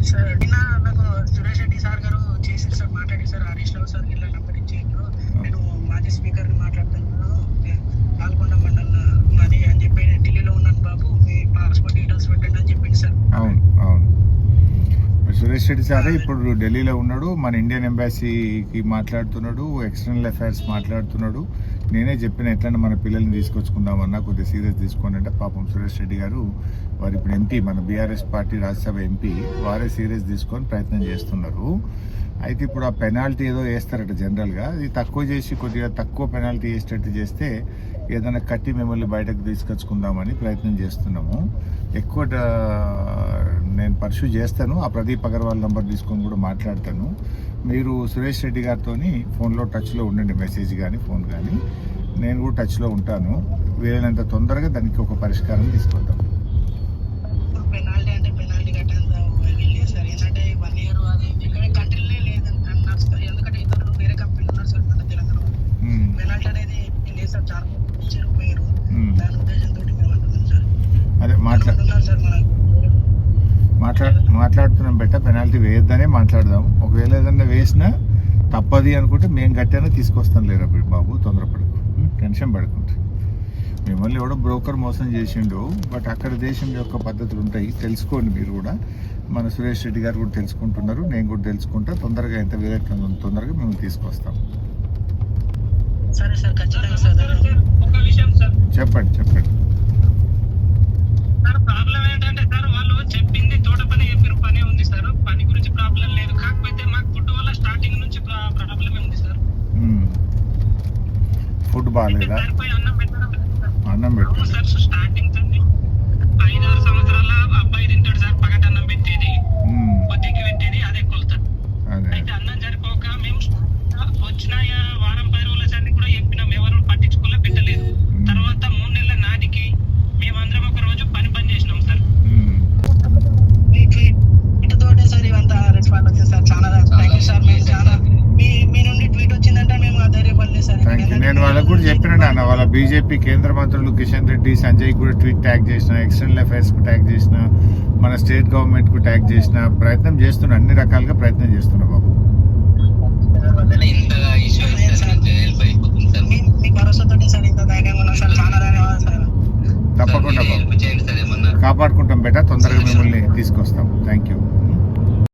Sir నిన్న నాకు Suresh Reddy sir గారు చేసి సార్ మాట్లాడి సార్ హరీష్ రావు సార్ ఇలా నంబర్ ఇచ్చేయండు. నేను మాజీ స్పీకర్ ని మాట్లాడుతున్నాను, పాల్గొండ మండలం మాది అని చెప్పి ఢిల్లీలో ఉన్నాను బాబు, మీ పాస్పోర్ట్ డీటెయిల్స్ పెట్టండి అని చెప్పింది సార్. అవును అవును, సురేష్ రెడ్డి సారే ఇప్పుడు ఢిల్లీలో ఉన్నాడు, మన ఇండియన్ ఎంబాసీకి మాట్లాడుతున్నాడు, ఎక్స్టర్నల్ అఫైర్స్ మాట్లాడుతున్నాడు. నేనే చెప్పిన ఎట్లన్నా మన పిల్లల్ని తీసుకొచ్చుకుందామన్నా కొద్దిగా సీరియస్ తీసుకోండి అంటే పాపం సురేష్ రెడ్డి గారు వారు ఇప్పుడు ఎంపీ, మన బీఆర్ఎస్ పార్టీ రాజ్యసభ ఎంపీ, వారే సీరియస్ తీసుకొని ప్రయత్నం చేస్తున్నారు. అయితే ఇప్పుడు ఆ పెనాల్టీ ఏదో వేస్తారట జనరల్గా, అది తక్కువ చేసి కొద్దిగా తక్కువ పెనాల్టీ వేసేటట్టు చేస్తే ఏదైనా కట్టి మిమ్మల్ని బయటకు తీసుకొచ్చుకుందామని ప్రయత్నం చేస్తున్నాము. ఎక్కువ నేను పర్సూ చేస్తాను, ఆ ప్రదీప్ అగర్వాల్ నంబర్ తీసుకొని కూడా మాట్లాడతాను. మీరు సురేష్ రెడ్డి గారితో ఫోన్లో టచ్లో ఉండండి, మెసేజ్ కానీ ఫోన్ కానీ, నేను కూడా టచ్లో ఉంటాను. వీలైనంత తొందరగా దానికి ఒక పరిష్కారం తీసుకుంటాం. పెనాల్టీ అంటే పెనాల్టీ కట్టేంత వెళ్ళలేదు సార్, ఏంటంటే 1 year అది ఇక్కడ కంట్రీలే లేదన్నారు సార్. ఎందుకంటే ఇతరులు వేరే కంపెనీలు ఉన్నారు సార్ మన తెలంగాణలో. పెనాల్టీ అనేది లేదు సార్, చాలా ఇచ్చారు పోయారు, దాని ఉద్దేశంతో మేము అంటున్నాం సార్. అదే మాట్లాడుతున్నారు సార్, మాట్లాడుతున్నాం బెట్ట, పెనాల్టీ వేయొద్దనే మాట్లాడదాం. ఒకవేళ ఏదన్నా వేసినా తప్పది అనుకుంటే మేము గట్టినా తీసుకొస్తాం లేరా బాబు, తొందరపడకు, టెన్షన్ పడుకుంటా. మిమ్మల్ని ఎవడో బ్రోకర్ మోసం చేసిండు, బట్ అక్కడ దేశం యొక్క పద్ధతులు ఉంటాయి, తెలుసుకోండి మీరు కూడా. మన సురేష్ రెడ్డి గారు కూడా తెలుసుకుంటున్నారు, నేను కూడా తెలుసుకుంటా. తొందరగా ఎంత వీలైతే తొందరగా మేము తీసుకొస్తాం. సరే సార్, ఖచ్చితంగా సార్. ఒక విషయం సార్, చెప్పండి చెప్పండి. సార్ ప్రాబ్లం ఏంటంటే సార్, వాళ్ళు చెప్పింది తోట పని చెప్పిన పనే ఉంది సార్, పని గురించి ప్రాబ్లం లేదు. కాకపోతే మాకు ఫుడ్ వల్ల స్టార్టింగ్ నుంచి ప్రాబ్లమే ఉంది సార్. ఫుడ్ బాగాలేదా? అన్నం పెట్టారు సార్, స్టార్టింగ్ 5-6 సంవత్సరాల అబ్బాయి తింటాడు సార్, పగటి అన్నం పెట్టేది, కొద్దికి పెట్టేది, అదే కొలుతాడు. అయితే అన్నం సరిపోక మేము వచ్చిన వారం 10 రోజుల సార్ని కూడా చెప్పినాం, ఎవరు పట్టించుకోలే, పెట్టలేదు. తర్వాత 3 నెలల నాటికి మేమందరం ఒక రోజు పని చేసినాం సార్. ఇటుతోటే సార్ ఇవంతా రెస్పాండ్ వచ్చింది సార్, చాలా థ్యాంక్ యూ సార్. మేము చాలా మీ నుండి ట్వీట్ వచ్చిందంటే మేము ధైర్యపడలేదు సార్. నేను వాళ్ళకు కూడా చెప్పినా అన్న, వాళ్ళ బీజేపీ కేంద్ర మంత్రులు కిషన్ రెడ్డి, సంజయ్ కూడా ట్వీట్ ట్యాగ్ చేసిన, ఎక్స్టర్నల్ అఫైర్స్ కు ట్యాగ్ చేసిన, మన స్టేట్ గవర్నమెంట్ కు ట్యాగ్ చేసిన, ప్రయత్నం చేస్తున్నా, అన్ని రకాలుగా ప్రయత్నం చేస్తున్నా బాబు. మీ భరోసాతోటి సార్ ఇంత ధైర్యంగా ఉన్నాం సార్, చాలా ధన్యవాదాలు సార్. తప్పకుండా బాబు, కాపాడుకుంటాం బెట.